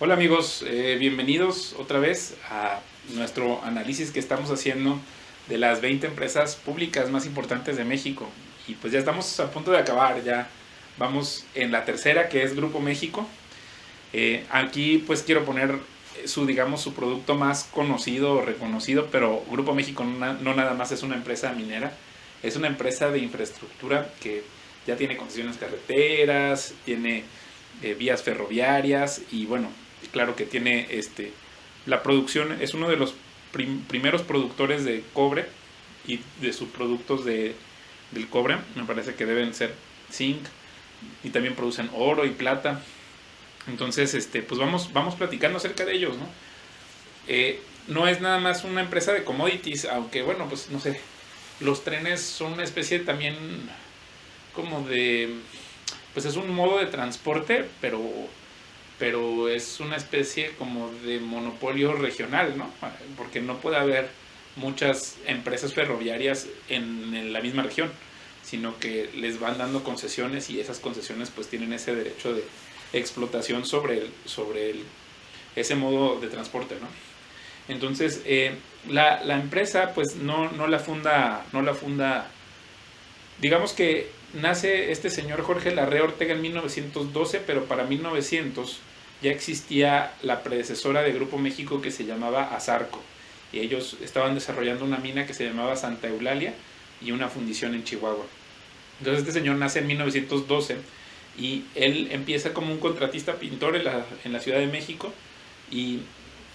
Hola amigos, bienvenidos otra vez a nuestro análisis que estamos haciendo de las 20 empresas públicas más importantes de México. Y pues ya estamos a punto de acabar, ya vamos en la tercera, que es Grupo México. Aquí pues quiero poner su producto más conocido o reconocido, pero Grupo México no nada más es una empresa minera, es una empresa de infraestructura que ya tiene concesiones carreteras, tiene vías ferroviarias y bueno, claro que tiene la producción, es uno de los primeros productores de cobre y de subproductos del cobre, me parece que deben ser zinc, y también producen oro y plata. Entonces, pues vamos platicando acerca de ellos, ¿no? No es nada más una empresa de commodities, aunque bueno, pues no sé, los trenes son una especie también como de, pues es un modo de transporte, pero es una especie como de monopolio regional, ¿no? Porque no puede haber muchas empresas ferroviarias en la misma región, sino que les van dando concesiones y esas concesiones pues tienen ese derecho de explotación sobre ese modo de transporte, ¿no? Entonces, la empresa pues no la funda, digamos que nace este señor Jorge Larrea Ortega en 1912, pero para 1900 ya existía la predecesora de Grupo México que se llamaba Azarco, y ellos estaban desarrollando una mina que se llamaba Santa Eulalia y una fundición en Chihuahua. Entonces este señor nace en 1912 y él empieza como un contratista pintor en la Ciudad de México y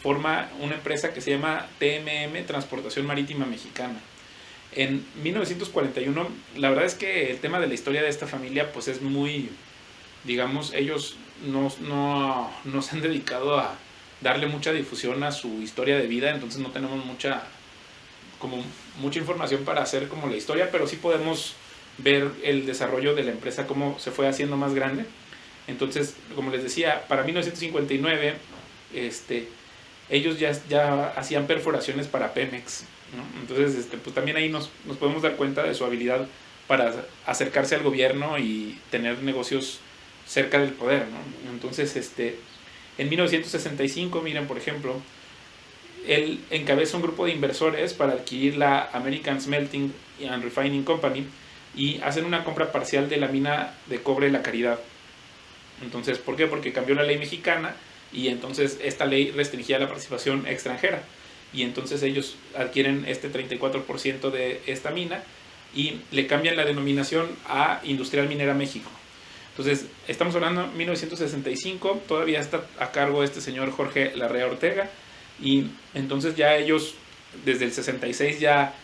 forma una empresa que se llama TMM, Transportación Marítima Mexicana. En 1941, la verdad es que el tema de la historia de esta familia pues es muy, digamos, ellos no se han dedicado a darle mucha difusión a su historia de vida, entonces no tenemos mucha información para hacer como la historia, pero sí podemos ver el desarrollo de la empresa, cómo se fue haciendo más grande. Entonces, como les decía, para 1959, ellos ya hacían perforaciones para Pemex, ¿no? Entonces, pues también ahí nos podemos dar cuenta de su habilidad para acercarse al gobierno y tener negocios cerca del poder, ¿no? Entonces, en 1965, miren, por ejemplo, él encabeza un grupo de inversores para adquirir la American Smelting and Refining Company y hacen una compra parcial de la mina de cobre La Caridad. Entonces, ¿por qué? Porque cambió la ley mexicana y entonces esta ley restringía la participación extranjera y entonces ellos adquieren este 34% de esta mina y le cambian la denominación a Industrial Minera México. Entonces, estamos hablando de 1965, todavía está a cargo este señor Jorge Larrea Ortega y entonces ya ellos, desde el 66 ya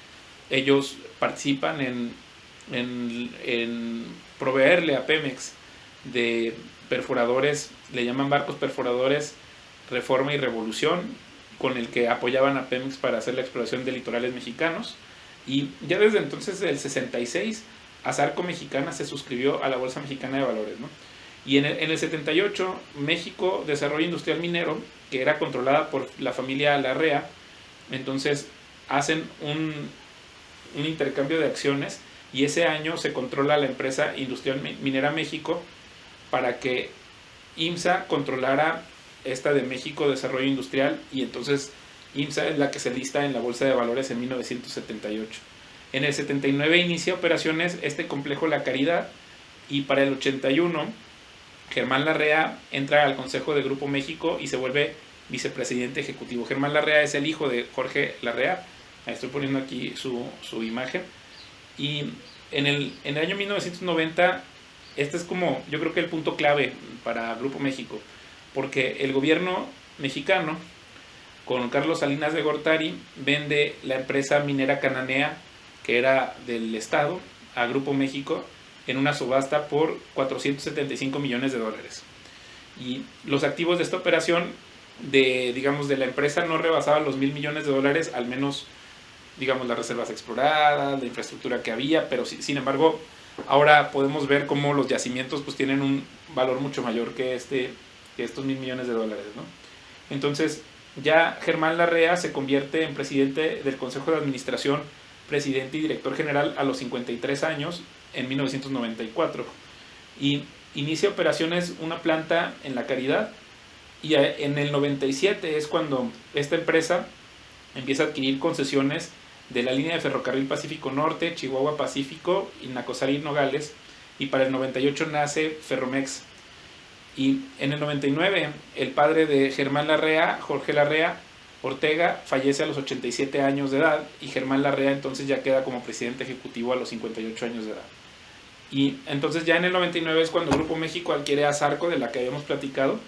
ellos participan en proveerle a Pemex de perforadores, le llaman barcos perforadores Reforma y Revolución, con el que apoyaban a Pemex para hacer la exploración de litorales mexicanos. Y ya desde entonces, del 66, Azarco Mexicana se suscribió a la Bolsa Mexicana de Valores, ¿no? Y en el 78, México Desarrollo Industrial Minero, que era controlada por la familia Larrea, entonces hacen un intercambio de acciones y ese año se controla la empresa Industrial Minera México para que IMSA controlara esta de México Desarrollo Industrial y entonces IMSA es la que se lista en la Bolsa de Valores en 1978. En el 79 inicia operaciones este complejo La Caridad y para el 81 Germán Larrea entra al Consejo de Grupo México y se vuelve vicepresidente ejecutivo. Germán Larrea es el hijo de Jorge Larrea, estoy poniendo aquí su imagen. Y en el año 1990, este es como, yo creo que el punto clave para Grupo México, porque el gobierno mexicano, con Carlos Salinas de Gortari, vende la empresa minera Cananea, que era del Estado, a Grupo México, en una subasta por 475 millones de dólares. Y los activos de esta operación, de la empresa, no rebasaban los 1,000 millones de dólares, al menos digamos las reservas exploradas, la infraestructura que había, pero sin embargo ahora podemos ver cómo los yacimientos pues tienen un valor mucho mayor que estos 1,000 millones de dólares, ¿no? Entonces ya Germán Larrea se convierte en presidente del Consejo de Administración, presidente y director general a los 53 años en 1994 y inicia operaciones una planta en La Caridad Y en el 97 es cuando esta empresa empieza a adquirir concesiones de la línea de ferrocarril Pacífico Norte, Chihuahua Pacífico y Nacosari Nogales, y para el 98 nace Ferromex. Y en el 99 el padre de Germán Larrea, Jorge Larrea Ortega, fallece a los 87 años de edad, y Germán Larrea entonces ya queda como presidente ejecutivo a los 58 años de edad. Y entonces ya en el 99 es cuando Grupo México adquiere a Sarco, de la que habíamos platicado,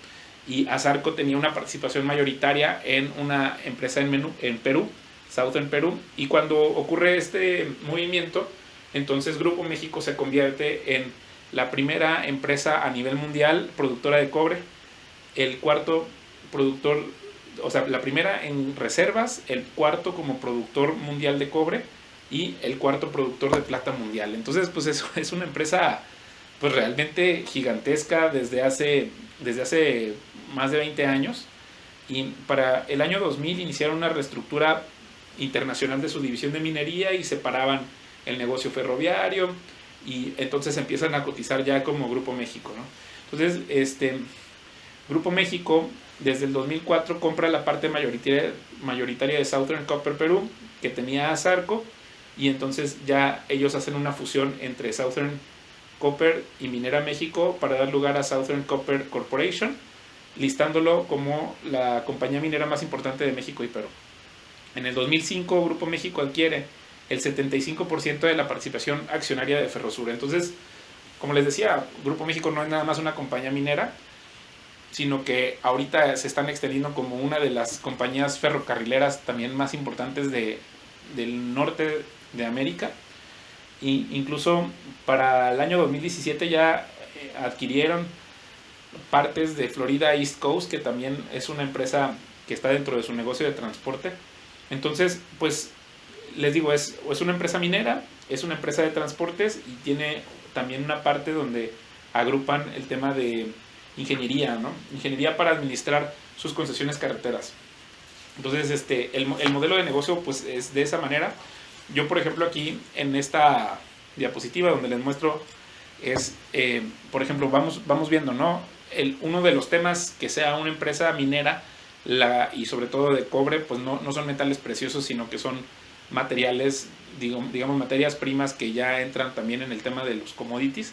y Azarco tenía una participación mayoritaria en una empresa en Perú, Southern Perú, y cuando ocurre este movimiento, entonces Grupo México se convierte en la primera empresa a nivel mundial productora de cobre, el cuarto productor, o sea, la primera en reservas, el cuarto como productor mundial de cobre y el cuarto productor de plata mundial. Entonces, pues eso es una empresa pues realmente gigantesca desde hace más de 20 años, y para el año 2000 iniciaron una reestructura internacional de su división de minería y separaban el negocio ferroviario, y entonces empiezan a cotizar ya como Grupo México, ¿no? Entonces, Grupo México desde el 2004 compra la parte mayoritaria de Southern Copper Perú, que tenía a Sarco, y entonces ya ellos hacen una fusión entre Southern Copper y Minera México para dar lugar a Southern Copper Corporation, listándolo como la compañía minera más importante de México y Perú. En el 2005 Grupo México adquiere el 75% de la participación accionaria de Ferrosur. Entonces, como les decía, Grupo México no es nada más una compañía minera, sino que ahorita se están extendiendo como una de las compañías ferrocarrileras también más importantes del norte de América. E incluso para el año 2017 ya adquirieron partes de Florida East Coast, que también es una empresa que está dentro de su negocio de transporte. Entonces, pues les digo, es una empresa minera, es una empresa de transportes, y tiene también una parte donde agrupan el tema de ingeniería, ¿no? Ingeniería para administrar sus concesiones carreteras. Entonces, el modelo de negocio pues es de esa manera. Yo, por ejemplo, aquí en esta diapositiva donde les muestro es, por ejemplo, vamos viendo, ¿no? Uno de los temas que sea una empresa minera, y sobre todo de cobre, pues no son metales preciosos, sino que son materiales, digamos materias primas que ya entran también en el tema de los commodities.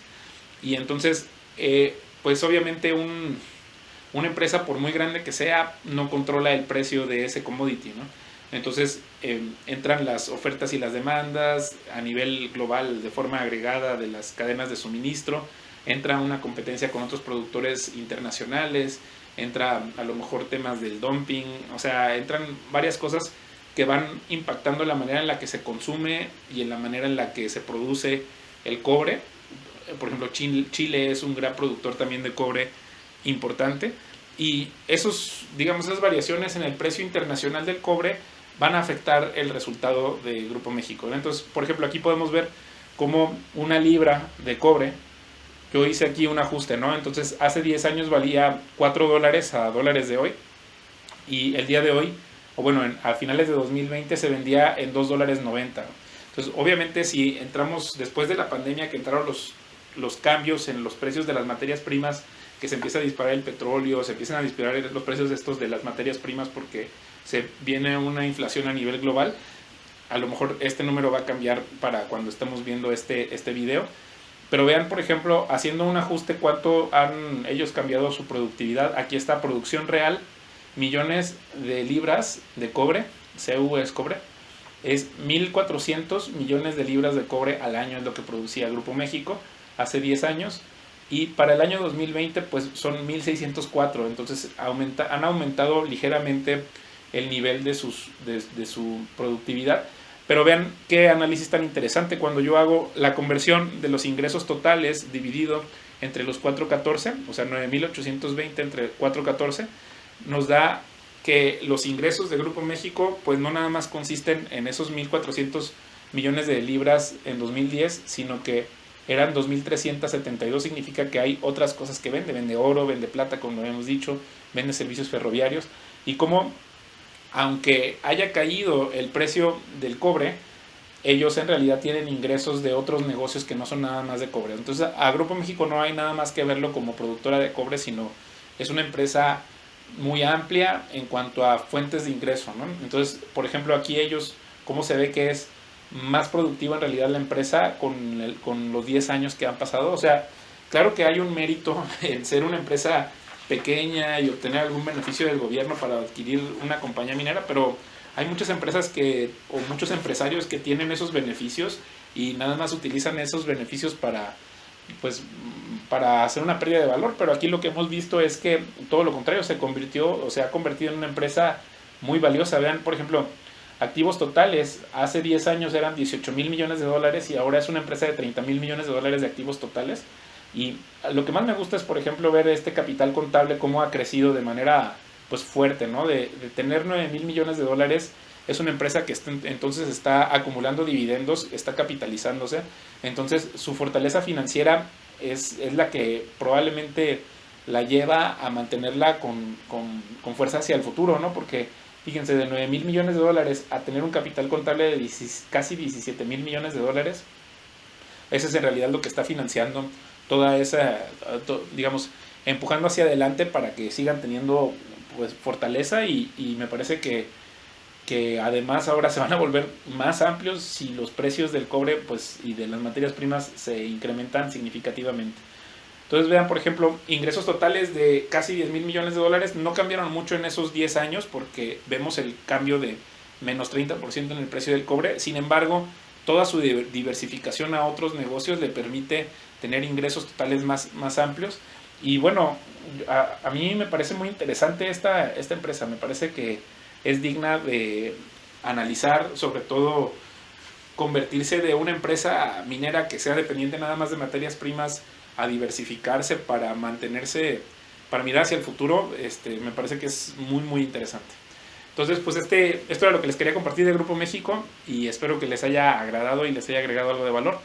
Y entonces, pues obviamente una empresa, por muy grande que sea, no controla el precio de ese commodity, ¿no? Entonces entran las ofertas y las demandas a nivel global de forma agregada de las cadenas de suministro, entra una competencia con otros productores internacionales, entra a lo mejor temas del dumping, o sea, entran varias cosas que van impactando la manera en la que se consume y en la manera en la que se produce el cobre. Por ejemplo, Chile es un gran productor también de cobre importante, y esas variaciones en el precio internacional del cobre van a afectar el resultado de Grupo México. Entonces, por ejemplo, aquí podemos ver cómo una libra de cobre, yo hice aquí un ajuste, ¿no? Entonces, hace 10 años valía $4 a dólares de hoy, y el día de hoy, o bueno, a finales de 2020 se vendía en $2.90. Entonces, obviamente, si entramos después de la pandemia, que entraron los cambios en los precios de las materias primas, que se empieza a disparar el petróleo, se empiezan a disparar los precios de las materias primas porque se viene una inflación a nivel global, a lo mejor este número va a cambiar para cuando estemos viendo este video. Pero vean, por ejemplo, haciendo un ajuste, cuánto han ellos cambiado su productividad. Aquí está producción real, millones de libras de cobre, CU es cobre, es 1.400 millones de libras de cobre al año es lo que producía Grupo México hace 10 años. Y para el año 2020 pues son 1.604, entonces han aumentado ligeramente el nivel de su productividad. Pero vean qué análisis tan interesante. Cuando yo hago la conversión de los ingresos totales dividido entre los 414, o sea 9.820 entre 414, nos da que los ingresos de Grupo México pues no nada más consisten en esos 1.400 millones de libras en 2010, sino que eran 2.372, significa que hay otras cosas que vende oro, vende plata, como habíamos dicho, vende servicios ferroviarios, y como aunque haya caído el precio del cobre, ellos en realidad tienen ingresos de otros negocios que no son nada más de cobre. Entonces a Grupo México no hay nada más que verlo como productora de cobre, sino es una empresa muy amplia en cuanto a fuentes de ingreso, ¿no? Entonces, por ejemplo, aquí ellos, ¿cómo se ve que es más productiva en realidad la empresa con los 10 años que han pasado? O sea, claro que hay un mérito en ser una empresa pequeña y obtener algún beneficio del gobierno para adquirir una compañía minera, pero hay muchas empresas o muchos empresarios que tienen esos beneficios y nada más utilizan esos beneficios pues, para hacer una pérdida de valor, pero aquí lo que hemos visto es que todo lo contrario, se ha convertido en una empresa muy valiosa. Vean, por ejemplo, activos totales, hace 10 años eran 18 mil millones de dólares y ahora es una empresa de 30 mil millones de dólares de activos totales. Y lo que más me gusta es, por ejemplo, ver este capital contable cómo ha crecido de manera pues fuerte, ¿no? De tener 9 mil millones de dólares, es una empresa que entonces está acumulando dividendos, está capitalizándose, entonces su fortaleza financiera es la que probablemente la lleva a mantenerla con fuerza hacia el futuro, ¿no? Porque fíjense, de 9 mil millones de dólares a tener un capital contable de casi 17 mil millones de dólares, eso es en realidad lo que está financiando toda esa, digamos, empujando hacia adelante para que sigan teniendo pues fortaleza y me parece que además ahora se van a volver más amplios si los precios del cobre pues y de las materias primas se incrementan significativamente. Entonces vean, por ejemplo, ingresos totales de casi 10 mil millones de dólares no cambiaron mucho en esos 10 años porque vemos el cambio de menos 30% en el precio del cobre. Sin embargo, toda su diversificación a otros negocios le permite tener ingresos totales más amplios. Y bueno, a mí me parece muy interesante esta empresa, me parece que es digna de analizar, sobre todo convertirse de una empresa minera que sea dependiente nada más de materias primas a diversificarse para mantenerse, para mirar hacia el futuro, me parece que es muy interesante. Entonces, pues esto era lo que les quería compartir de Grupo México y espero que les haya agradado y les haya agregado algo de valor.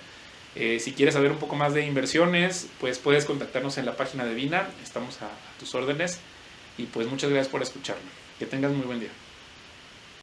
Si quieres saber un poco más de inversiones, pues puedes contactarnos en la página de Vina, estamos a tus órdenes y pues muchas gracias por escucharme. Que tengas muy buen día.